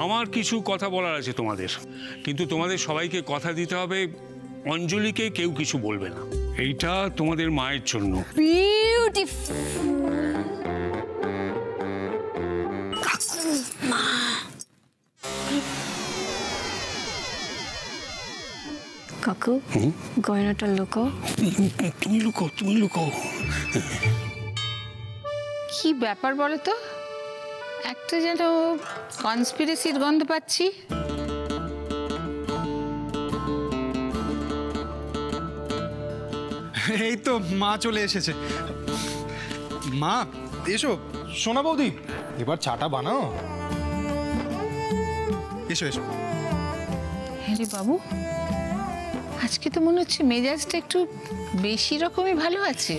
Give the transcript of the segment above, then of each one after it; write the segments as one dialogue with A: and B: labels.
A: আমার কিছু কথা বলার আছে তোমাদের, কিন্তু তোমাদের সবাইকে কথা দিতে হবে অঞ্জলিকে কেউ কিছু বলবে না। এইটা তোমাদের মায়ের জন্য।
B: কাকু, গয়নাটা লুকাও।
A: তুমি লুকাও, তুমি লুকাও।
C: কি ব্যাপার বলো তো? একটা যেন কনস্পিরেসির গন্ধ পাচ্ছি।
D: এই তো মা চলে এসেছে। মা এসো। সোনা বৌদি, এবার চাটা বানাও। এসো এসো।
C: হ্যাঁ রে বাবু, আজকে তো মনে হচ্ছে মেজাজটা একটু বেশি রকমই ভালো আছে।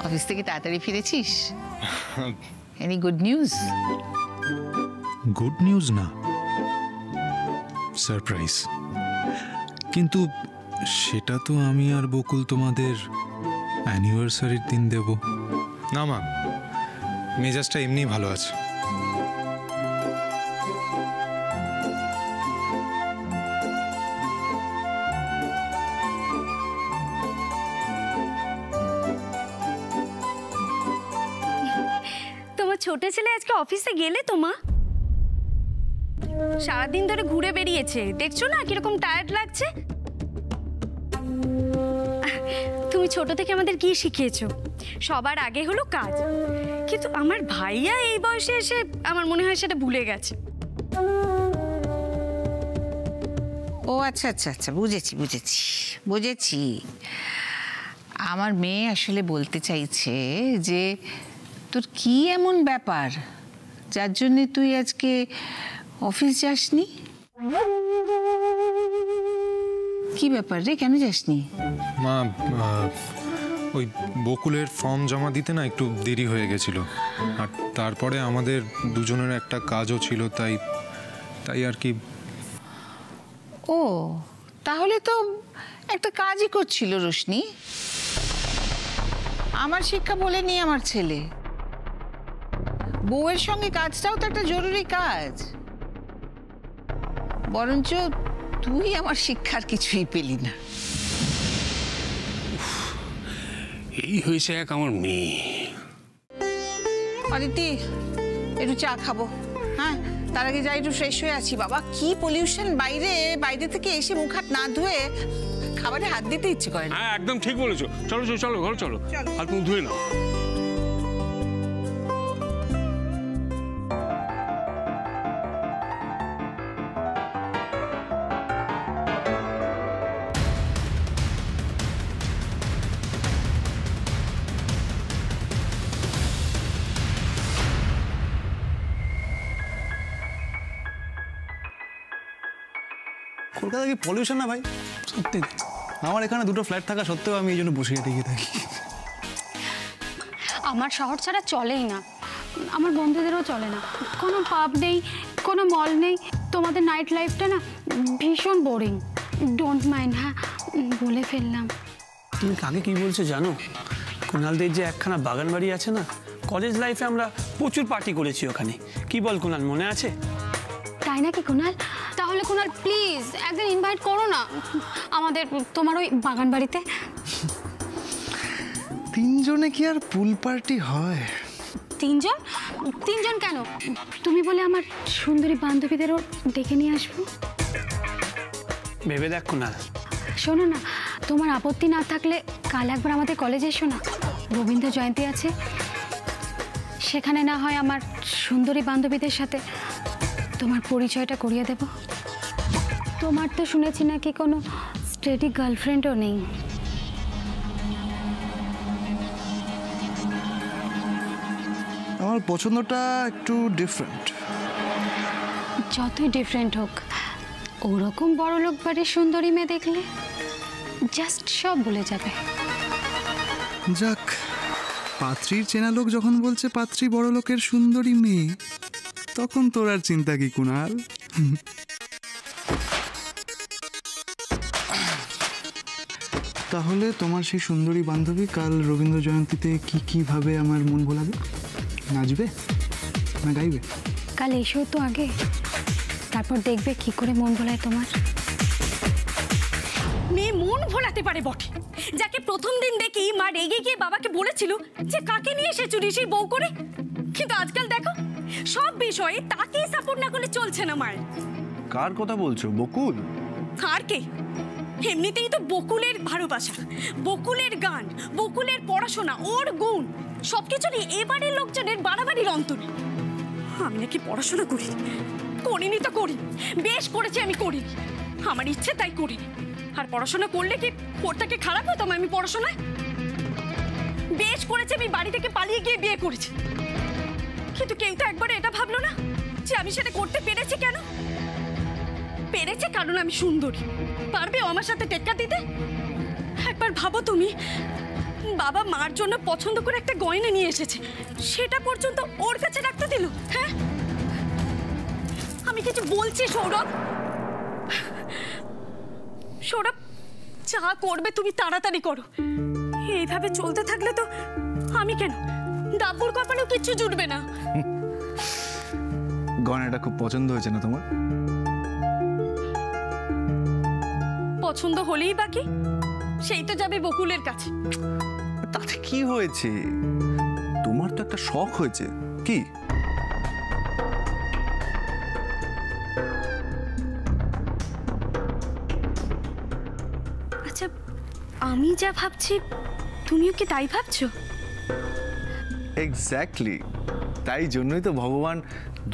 C: অফিস থেকে তাড়াতাড়ি ফিরেছিস? Any good news?
E: Good news না, সারপ্রাইজ। কিন্তু সেটা তো আমি আর বকুল তোমাদের অ্যানিভার্সারির দিন দেব।
D: না মা, মেজাজটা এমনি ভালো আছে।
B: তোমার ছোট ছেলে আজকে অফিসে গেলে তো মা? সারাদিন ধরে ঘুরে বেরিয়েছে, দেখছো না কিরকম টায়ার্ড লাগছে। তুমি ছোট থেকে আমাদের কি শিখিয়েছো? সবার আগে হলো কাজ। কিন্তু আমার ভাইয়া এই বয়সে এসে আমার মনে হয় সেটা ভুলে গেছে।
C: ও আচ্ছা আচ্ছা আচ্ছা, বুঝেছি বুঝেছি বুঝেছি। আমার মেয়ে আসলে বলতে চাইছে যে তোর কি এমন ব্যাপার যার জন্যে তুই আজকে অফিস যাসনি? কি ব্যাপার রে, কেন যাসনি?
D: মা, ওই বকুলের ফর্ম জমা দিতে না একটু দেরি হয়ে গেছিল, আর তারপরে আমাদের দুজনের একটা কাজও ছিল, তাই আর কি।
C: ও তাহলে তো একটা কাজই করছিল রোশনি। আমার শিক্ষা বলেনি আমার ছেলে। বউয়ের সঙ্গে কাজটাও তো একটা জরুরি কাজ। বরঞ্চ তুই আমার শিক্ষার কিছুই পেলি না।
A: এই হয়েছে এক আমার মেয়ে।
C: অদিতি, একটু চা খাবো। হ্যাঁ, তার আগে যাই একটু ফ্রেশ হয়ে আছি। বাবা কি পলিউশন বাইরে থেকে এসে মুখ হাত না ধুয়ে খাবারে হাত দিতে ইচ্ছে করে না।
A: হ্যাঁ একদম ঠিক বলেছো। চলো চলো চলো ঘরে চলো, হাত মুখ ধুয়ে নাও।
F: কলকাতা কি পলিউশন না ভাই? সত্যি আমার এখানে দুটো ফ্ল্যাট থাকা সত্ত্বেও আমি এই জন্য বসে টিকে থাকি।
B: আমার শহর ছাড়া চলেই না, আমার বন্ধুদেরও চলে না। কোনো পাব নেই, কোনো মল নেই। তোমাদের নাইট লাইফটা না ভীষণ বোরিং। ডোন্ট মাইন্ড, হ্যাঁ বলে ফেললাম।
F: তুমি কাকে কি বলছো জানো? কুণালদের যে একখানা বাগান বাড়ি আছে না, কলেজ লাইফে আমরা প্রচুর পার্টি করেছি ওখানে। কি বল কুণাল, মনে আছে?
B: তাই নাকি কুণাল? তাহলে কুণাল প্লিজ একদিন ইনভাইট করো না আমাদের তোমার ওই বাগান বাড়িতে।
F: তিনজনে কি আর পুল পার্টি হয়?
B: তিনজন কেন? তুমি বলে আমার সুন্দরী বান্ধবীদেরও ডেকে নিয়ে আসবো।
F: ভেবে দেখ কুণাল।
B: শোনো না, তোমার আপত্তি না থাকলে কাল একবার আমাদের কলেজে এসো না, রবীন্দ্র জয়ন্তী আছে। সেখানে না হয় আমার সুন্দরী বান্ধবীদের সাথে তোমার পরিচয়টা করিয়ে দেব। তোমার তো শুনেছি নাকি কোনো স্টেডি গার্লফ্রেন্ডও নেই।
F: আমার পছন্দটা একটু ডিফারেন্ট।
B: যতই ডিফারেন্ট হোক, ওরকম বড়লোক বাড়ির সুন্দরী মেয়ে দেখলে জাস্ট সব ভুলে যাবে।
G: যাক, পাত্রীর চেনা লোক যখন বলছে পাত্রী বড় লোকের সুন্দরী মেয়ে, তখন তোর আর চিন্তা কি কুণাল? তাহলে তোমার সেই সুন্দরী বান্ধবী কাল রবীন্দ্র জয়ন্তীতে কিভাবে আমার মন ভোলাবে? নাচবে না গাইবে?
B: কাল এসো তো আগে, তারপর দেখবে কি করে মন ভোলায় তোমার।
H: মেয়ে মন ভোলাতে পারে বটে, যাকে প্রথম দিন দেখি মা রেগে গিয়ে বাবাকে বলেছিল যে কাকে নিয়ে এসেছো ঋষির বউ করে, কিন্তু আজকাল দেখো সব বিষয়ে তাকেই সাপোর্ট না করলে চলছে না মায়ের।
G: কার কথা বলছো? বকুল?
H: আর কে? এমনিতেই তো বকুলের ভালোবাসা, বকুলের গান, বকুলের পড়াশোনা, ওর গুণ সবকিছু নিয়ে এবারের লোকজনের বাড়াবাড়ির অন্তরে। আমি নাকি পড়াশোনা করিনি তো করি, বেশ করেছি আমি করিনি, আমার ইচ্ছে তাই করিনি। আর পড়াশোনা করলে কি ওরটাকে খারাপ হতাম আমি পড়াশোনায়? বেশ করেছি আমি বাড়ি থেকে পালিয়ে গিয়ে বিয়ে করেছি, কিন্তু কেউ তো একবার এটা ভাবলো না যে আমি সেটা করতে পেরেছি কেন। পেরেছে কারণ আমি সুন্দরী। পারবে আমার সাথে টেক্কা দিতে? একবার ভাবো তুমি, বাবা মার জন্য পছন্দ করে একটা গয়না নিয়ে এসেছে, সেটা পর্যন্ত ওর কাছে রাখতে দিল। হ্যাঁ, আমি কিছু বলছি সৌরভ? সৌরভ, যা করবে তুমি তাড়াতাড়ি করো। এইভাবে চলতে থাকলে তো আমি কেন, দাব্বুর কপালেও কিচ্ছু জুটবে না।
G: গয়নাটা খুব পছন্দ হয়েছে না তোমার?
H: পছন্দ হলেই বাকি, সেই তো যাবে বকুলের কাছে।
G: তাতে কি হয়েছে? তোমার তো একটা শখ হয়েছে। কি?
H: আচ্ছা, আমি যা ভাবছি তুমিও কি তাই ভাবছো?
G: এক্স্যাক্টলি, তাই জন্যই তো ভগবান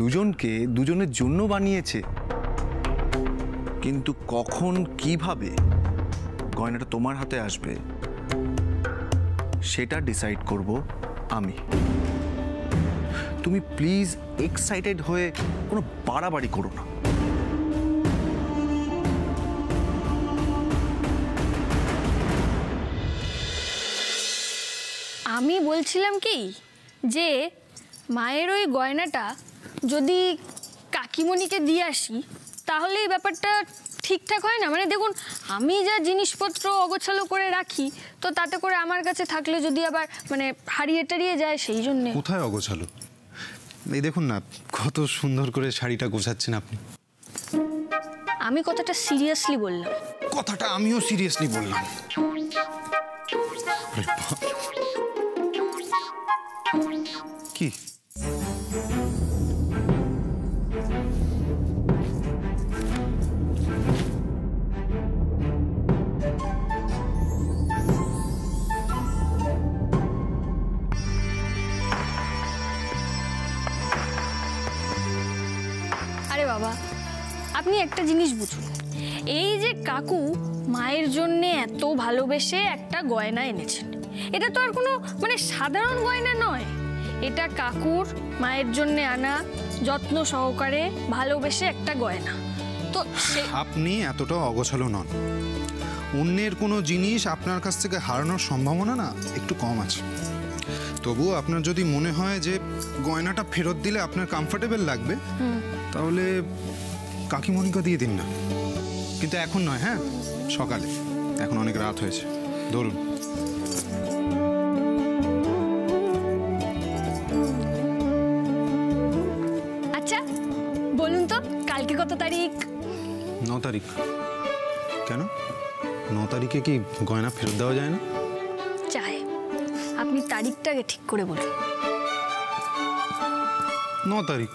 G: দুজনকে দুজনের জন্য বানিয়েছে। কিন্তু কখন কিভাবে গয়নাটা তোমার হাতে আসবে সেটা ডিসাইড করব আমি। তুমি প্লিজ এক্সাইটেড হয়ে কোনো বাড়াবাড়ি করো না।
I: আমি বলছিলাম কি যে মায়ের ওই গয়নাটা যদি কাকিমণিকে দিয়ে আসি তাহলে এই ব্যাপারটা ঠিকঠাক হয় না? মানে দেখুন, আমি যা জিনিসপত্র অগোছালো করে রাখি, তো তাতে করে আমার কাছে থাকলে যদি আবার মানে হারিয়ে টারিয়ে যায়, সেই জন্যে।
E: কোথায় অগোছালো? এই দেখুন না, কত সুন্দর করে শাড়িটা গোছাচ্ছেন আপনি।
I: আমি কথাটা সিরিয়াসলি বললাম।
E: কথাটা আমিও সিরিয়াসলি বললাম। কি?
I: আরে বাবা, আপনি একটা জিনিস বুঝুন, এই যে কাকু মায়ের জন্যে এত ভালোবেসে একটা গয়না এনেছেন, এটা তো আর কোনো মানে সাধারণ গয়না নয়। এটা কাকুর মায়ের জন্যে আনা যত্ন সহকারে ভালোবেসে একটা গয়না। তো
E: আপনি এতটা অগোছালো নন। অন্যের কোনো জিনিস আপনার কাছ থেকে হারানোর সম্ভাবনা না একটু কম আছে। তবুও আপনার যদি মনে হয় যে গয়নাটা ফেরত দিলে আপনার কমফোর্টেবল লাগবে, তাহলে কাকিমণিকে দিয়ে দিন না। কিন্তু এখন নয়, হ্যাঁ, সকালে। এখন অনেক রাত হয়েছে, ধরুন।
I: আচ্ছা বলুন তো, কালকে কত তারিখ?
E: 9 তারিখ। কেন, 9 তারিখে কি গয়না ফেরত দেওয়া যায় না?
I: চাই, আপনি তারিখটাকে ঠিক করে বলুন।
E: 9 তারিখ।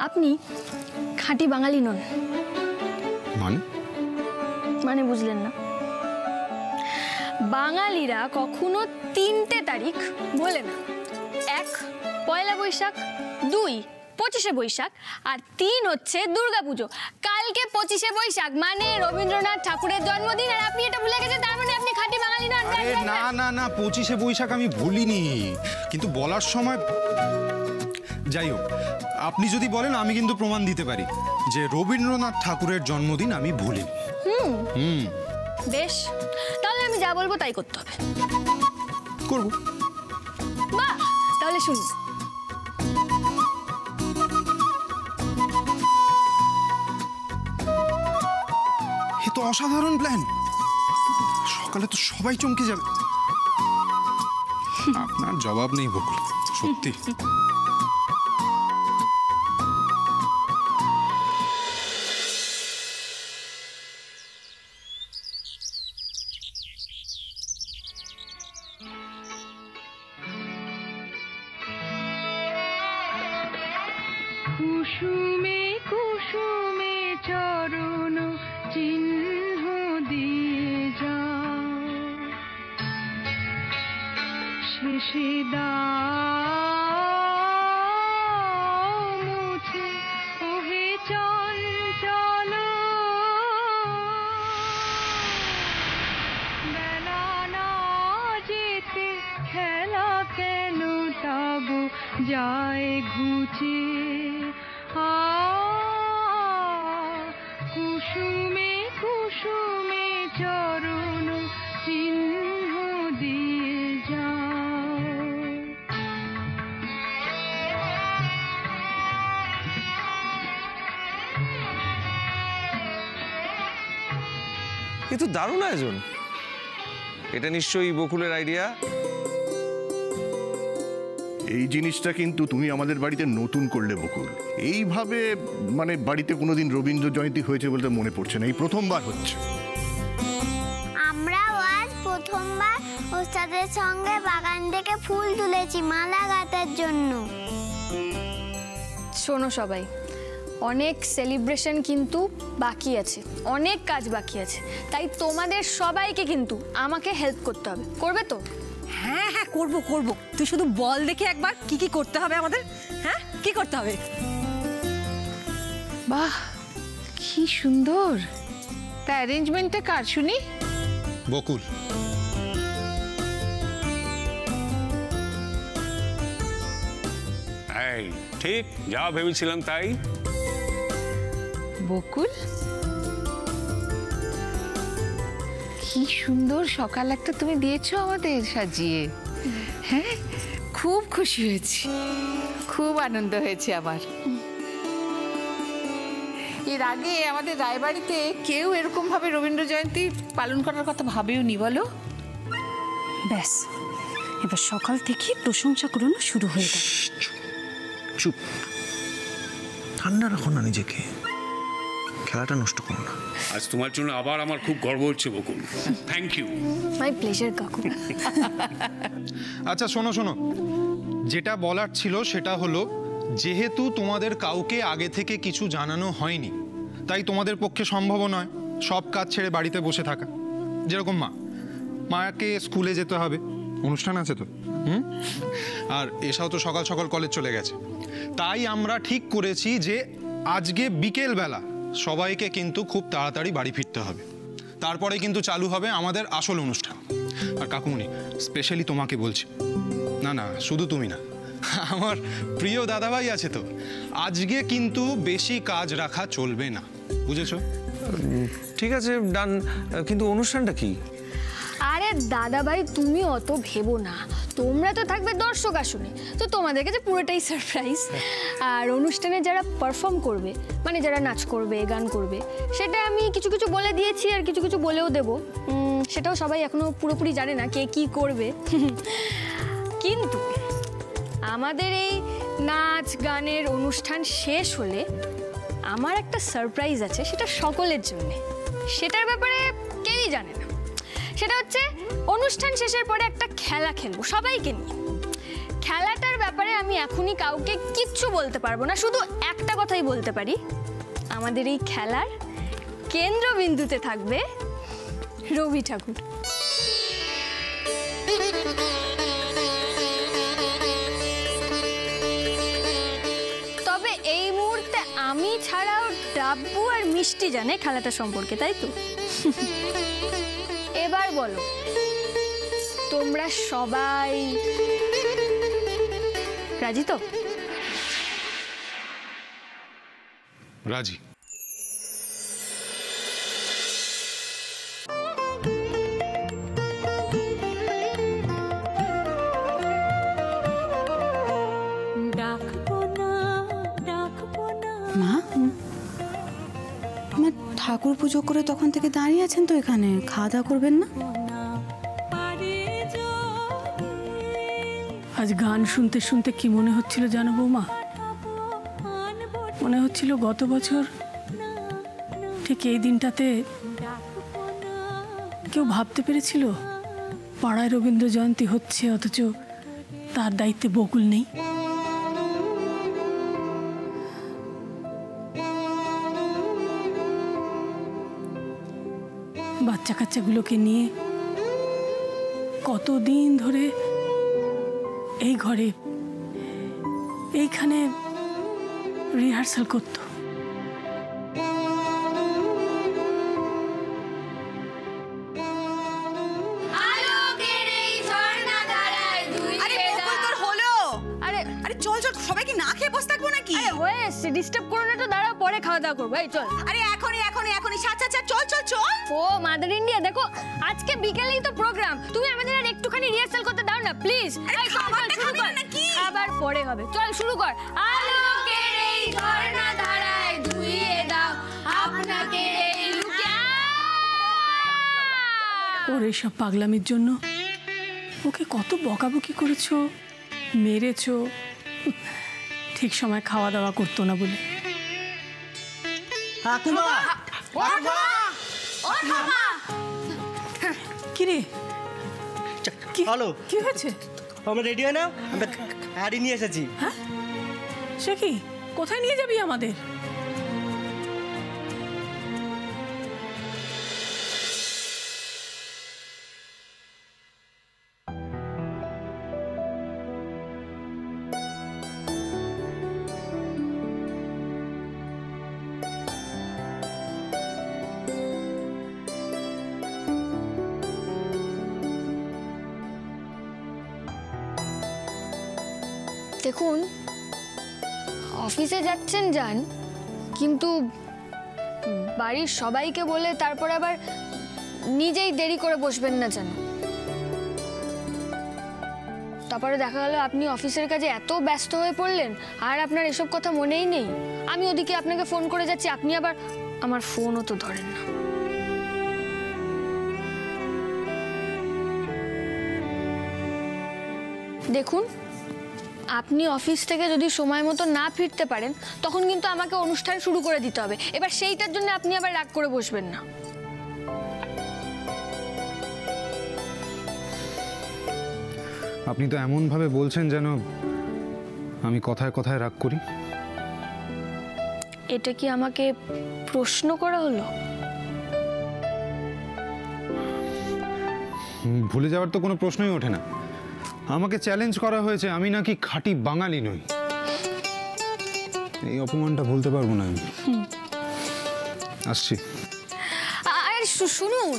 I: আপনি খাঁটি বাঙালি নন। মানে বুঝলেন না? বাঙালিরা কখনো 3টে তারিখ বলে না। 1 পয়লা বৈশাখ, 2 25শে বৈশাখ, আর 3 হচ্ছে দুর্গাপুজো। কালকে 25শে বৈশাখ, মানে রবীন্দ্রনাথ ঠাকুরের জন্মদিন, আর আপনি এটা ভুলে গেছেন, তার মানে আপনি খাঁটি বাঙালি নন।
E: না না না, 25শে বৈশাখ আমি ভুলিনি, কিন্তু বলার সময়। যাই হোক, আপনি যদি বলেন আমি কিন্তু প্রমাণ দিতে পারি যে রবীন্দ্রনাথ ঠাকুরের জন্মদিন আমি ভুলিনি।
I: বেশ, তাহলে আমি যা বলবো তাই করতে হবে।
E: করব।
I: বাহ, তাহলে শুনুন।
E: এ তো অসাধারণ প্ল্যান। সকালে তো সবাই চমকে যাবে। আপনার জবাব নেই বকুল, সত্যি।
J: কুসুমে কুসুমে চরণ চিহ্ন দিয়ে যাও, শেষে দাও মুছে ওহে চঞ্চল বেলা না যেতে খেলা কেন তবু যায় ঘুচে। কুসুমে কুসুমে চরণ চিহ্ন দিয়ে যাও।
K: এ তো দারুণ আয়োজন। এটা নিশ্চয়ই বকুলের আইডিয়া।
L: এই জিনিসটা কিন্তু তুমি আমাদের বাড়িতে নতুন করলে বকুল। এইভাবে মানে বাড়িতে কোনোদিন রবীন্দ্র জয়ন্তী হয়েছে বলতে মনে পড়ছে না, এই প্রথমবার হচ্ছে।
M: আমরাও আজ প্রথমবার ওস্তাদের সঙ্গে বাগান থেকে ফুল তুলেছি মালা গাঁথার জন্য।
I: শোনো সবাই, অনেক সেলিব্রেশন কিন্তু বাকি আছে, অনেক কাজ বাকি আছে, তাই তোমাদের সবাইকে কিন্তু আমাকে হেল্প করতে হবে। করবে তো?
H: হ্যাঁ হ্যাঁ করব করব, তুই শুধু বল দেখে একবার কি কি করতে হবে আমাদের। হ্যাঁ কি করতে হবে?
C: বাহ কি সুন্দর! তা অ্যারেঞ্জমেন্টটা কার শুনি?
D: বকুল।
A: এই ঠিক যা ভেবেছিলাম তাই।
C: বকুল, কি সুন্দর সকাল একটা তুমি দিয়েছো আমাদের সাজিয়ে। হ্যাঁ খুব খুশি হয়েছি, খুব আনন্দ হয়েছে আমার। এর আগে আমাদের রায়বাড়িতে কেউ এরকম ভাবে রবীন্দ্র জয়ন্তী পালন করার কথা ভাবেও নি, বলো?
H: ব্যাস এবার সকাল থেকে প্রশংসা করানো শুরু হয়ে গেল।
K: চুপ, ঠান্ডা রাখো না নিজেকে, খেলাটা নষ্ট করো না।
A: আজ তোমার জন্য আবার আমার খুব গর্ব হচ্ছে Bakul. Thank you.
I: My pleasure কাকু।
D: আচ্ছা শোনো শোনো, যেটা বলার ছিল সেটা হলো, যেহেতু তোমাদের কাউকে আগে থেকে কিছু জানানো হয়নি, তাই তোমাদের পক্ষে সম্ভব নয় সব কাজ ছেড়ে বাড়িতে বসে থাকা। যেরকম মাকে স্কুলে যেতে হবে, অনুষ্ঠান আছে তো, আর এসাও তো সকাল সকাল কলেজ চলে গেছে। তাই আমরা ঠিক করেছি যে আজকে বিকেল বেলা সবাইকে কিন্তু খুব তাড়াতাড়ি বাড়ি ফিরতে হবে, তারপরে কিন্তু চালু হবে আমাদের আসল অনুষ্ঠান। আর কাকুমনি স্পেশালি তোমাকে বলছি, না না শুধু তুমি না, আমার প্রিয় দাদাভাই আছে তো, আজকে কিন্তু বেশি কাজ রাখা চলবে না, বুঝেছো?
K: ঠিক আছে ডান, কিন্তু অনুষ্ঠানটা কি?
I: আরে দাদা ভাই তুমি অত ভেবো না, তোমরা তো থাকবে দর্শক আসনে, তো তোমাদের কাছে পুরোটাই সারপ্রাইজ। আর অনুষ্ঠানে যারা পারফর্ম করবে, মানে যারা নাচ করবে গান করবে, সেটা আমি কিছু কিছু বলে দিয়েছি আর কিছু কিছু বলেও দেবো। সেটাও সবাই এখনো পুরোপুরি জানে না কে কি করবে। কিন্তু আমাদের এই নাচ গানের অনুষ্ঠান শেষ হলে আমার একটা সারপ্রাইজ আছে, সেটা সকলের জন্যে। সেটার ব্যাপারে কেউই জানে না। সেটা হচ্ছে অনুষ্ঠান শেষের পরে একটা খেলা খেলবো সবাইকে নিয়ে। খেলাটার ব্যাপারে আমি এখনই কাউকে কিচ্ছু বলতে পারবো না, শুধু একটা কথাই বলতে পারি, আমাদের এই খেলার কেন্দ্রবিন্দুতে থাকবে রবি ঠাকুর। তবে এই মুহূর্তে আমি ছাড়াও ডাব্বু আর মিষ্টি জানে খেলাটা সম্পর্কে, তাই তো? এবার বলো, তোমরা সবাই রাজি তো?
D: রাজি।
B: মা, মা ঠাকুর পুজো করে তখন থেকে দাঁড়িয়ে আছেন তো এখানে, খাওয়া দাওয়া করবেন না?
J: আজ গান শুনতে শুনতে কি মনে হচ্ছিল জানো বৌমা? মনে হচ্ছিল গত বছর ঠিক এই দিনটাতে কেউ ভাবতে পেরেছিল পাড়ায় রবীন্দ্র জয়ন্তী হচ্ছে, অথচ তার দায়িত্বে বকুল নেই। বাচ্চা কাচ্চাগুলোকে নিয়ে কতদিন ধরে এই ঘরে এইখানে রিহার্সাল করতো।
H: সবাইকে না খেয়ে বসে থাকবো নাকি?
I: হয়েছে, ডিস্টার্ব করো না তো, দাঁড়াও পরে খাওয়া দাওয়া করবো। এই চল।
H: আরে এখনই চল চল চল।
I: ও মাদার ইন্ডিয়া, দেখো আজকে বিকেলেই তো প্রোগ্রাম, তুমি আমাদের আর একটুখানি রিহার্সাল করতে দাও না প্লিজ। খাবার পরে হবে, চল শুরু কর। আলোকের এই ঝর্ণা ধারায় ধুইয়ে দাও আপনাকে এই লুকে।
J: ওর এইসব পাগলামির জন্য ওকে কত বকাবকি করেছো, মেরেছো, ঠিক সময় খাওয়া দাওয়া করতো না বলে। কিরে কি হয়েছে?
N: আমরা রেডি হয় না, আমরা গাড়ি নিয়ে এসেছি।
J: হ্যাঁ, সে কি? কোথায় নিয়ে যাবি আমাদের?
I: দেখুন, অফিসে যাচ্ছেন যান, কিন্তু বাড়ির সবাইকে বলে তারপর আবার নিজেই দেরি করে বসবেন না যেন। তারপরে দেখা গেল আপনি অফিসের কাজে এত ব্যস্ত হয়ে পড়লেন আর আপনার এসব কথা মনেই নেই। আমি ওদিকে আপনাকে ফোন করে যাচ্ছি, আপনি আবার আমার ফোনও তো ধরেন না। দেখুন, আপনি অফিস থেকে যদি সময় মতো না ফিরতে পারেন তখন কিন্তু আমাকে অনুষ্ঠান শুরু করে দিতে হবে। এবার সেইটার জন্য আপনি আবার রাগ করে বসবেন না।
E: আপনি তো এমনভাবে বলছেন যেন আমি কথায় কথায় রাগ করি।
I: এটা কি আমাকে প্রশ্ন করা হলো?
E: ভুলে যাওয়ার তো কোনো প্রশ্নই ওঠে না। আমাকে চ্যালেঞ্জ করা হয়েছে, আমি নাকি খাঁটি বাঙালি নই। এই অপমানটা ভুলতে পারবো না আমি। আসছি।
I: আরে শুনুন,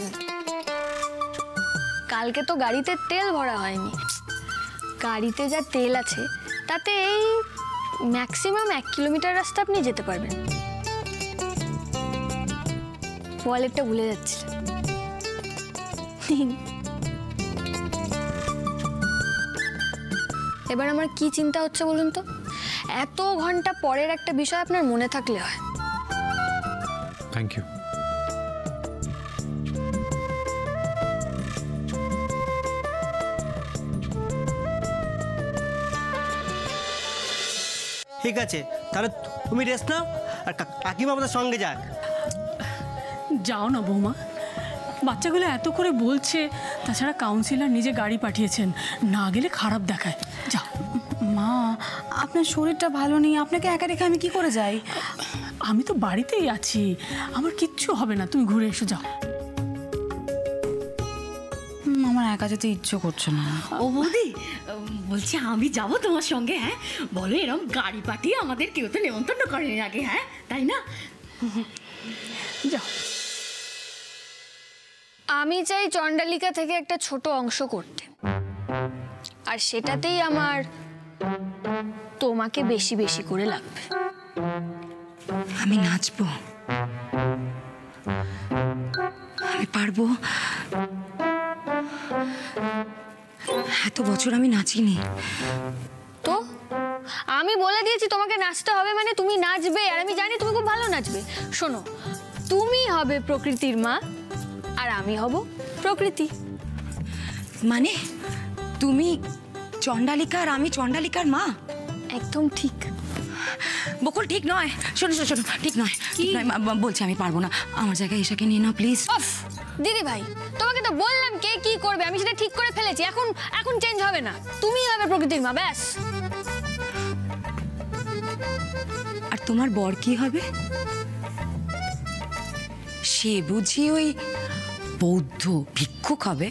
I: কালকে তো গাড়িতে তেল ভরা হয়নি। গাড়িতে যা তেল আছে তাতে এই ম্যাক্সিমাম 1 কিলোমিটার রাস্তা আপনি যেতে পারবেন। ওয়ালেটটা ভুলে যাচ্ছিলেন। এবার আমার কি চিন্তা হচ্ছে বলুন তো, এত ঘন্টা পরের একটা বিষয় আপনার মনে থাকলে হয়।
E: Thank you.
N: ঠিক আছে, তাহলে তুমি রেস্ট নাও আর কাকিমা আমাদের সঙ্গে যাক।
J: যাও না বৌমা, বাচ্চাগুলো এত করে বলছে, তাছাড়া কাউন্সিলর নিজে গাড়ি পাঠিয়েছেন, না গেলে খারাপ দেখায়। যাও।
O: মা, আপনার শরীরটা ভালো নেই, আপনাকে একা রেখে আমি কি করে যাই?
J: আমি তো বাড়িতেই আছি, আমার কিচ্ছু হবে না, তুমি ঘুরে এসো। যাও।
O: আমার একা যেতে ইচ্ছে করছে না।
H: ও বৌদি, বলছি আমি যাব তোমার সঙ্গে। হ্যাঁ বলো, এরকম গাড়ি পাঠিয়ে আমাদের কেউ তো নেমন্তন্ন করেনি আগে, হ্যাঁ তাই না?
J: যাও।
I: আমি চাই চণ্ডালিকা থেকে একটা ছোট অংশ করতে, আর সেটাতেই আমার তোমাকে বেশি বেশি করে লাগবে।
O: আমি নাচবো, আমি পারবো। এত বছর আমি নাচিনি
I: তো। আমি বলে দিয়েছি তোমাকে নাচতে হবে, মানে তুমি নাচবে, আর আমি জানি তুমি খুব ভালো নাচবে। শোনো, তুমি হবে প্রকৃতির মা আর আমি হব প্রকৃতি।
O: মানে তুমি চণ্ডালিকা আর আমি চণ্ডালিকার মা?
I: একদম ঠিক।
O: বকুল, ঠিক নয়। শোনো শোনো শোনো, ঠিক নয়, ঠিক নয়। বলছি আমি পারবো না, আমার জায়গায় এসাকে নিয়ে নাও প্লিজ।
I: দিদি ভাই, তোমাকে তো বললাম কে কি করবে, আমি সেটা ঠিক করে ফেলেছি। এখন চেঞ্জ হবে না, তুমি হবে প্রকৃতির মা, ব্যাস।
O: আর তোমার বর কি হবে? সে বুঝি ওই বৌদ্ধ ভিক্ষুক হবে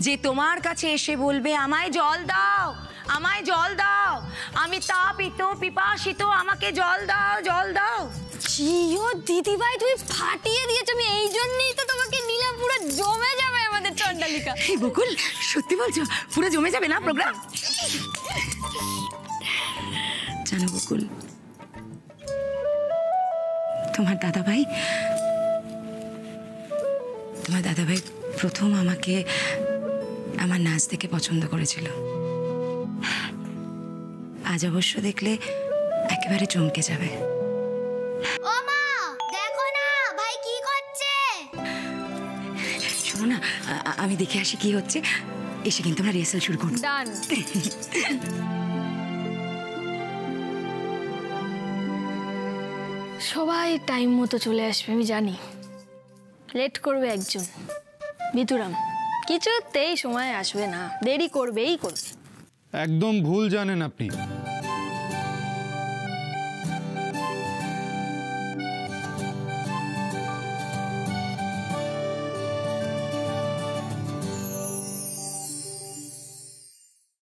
O: যে তোমার কাছে এসে বলবে আমায় জল দাও, আমায় জল দাও, আমি তাপিত পিপাসিত, আমাকে জল দাও, জল দাও।
I: জিও দিদি ভাই তুমি ফাটিয়ে দিয়েছো, আমি এই জন্যই তো তোমাকে নিলাম, পুরো জমে যাবে আমাদের চণ্ডালিকা।
O: এই বকুল সত্যি বলছো? পুরো জমে যাবে না প্রোগ্রাম? জানো বকুল, তোমার দাদাভাই প্রথম আমাকে আমার নাচ দেখে পছন্দ করেছিল। আজ অবশ্য দেখলে একেবারে চমকে যাবে।
M: ও মা, দেখো না ভাই কি করছে।
O: শোনো না, আমি দেখে আসি কি হচ্ছে, এসে কিন্তু আমরা রিহার্সাল শুরু করব।
I: ডান। সবাই টাইম মতো চলে আসবে আমি জানি, লেট করবে একজন, ভিতুরাম কিছুতেই সময় আসবে না, দেরি করবেই করবে।
D: একদম ভুল জানেন আপনি।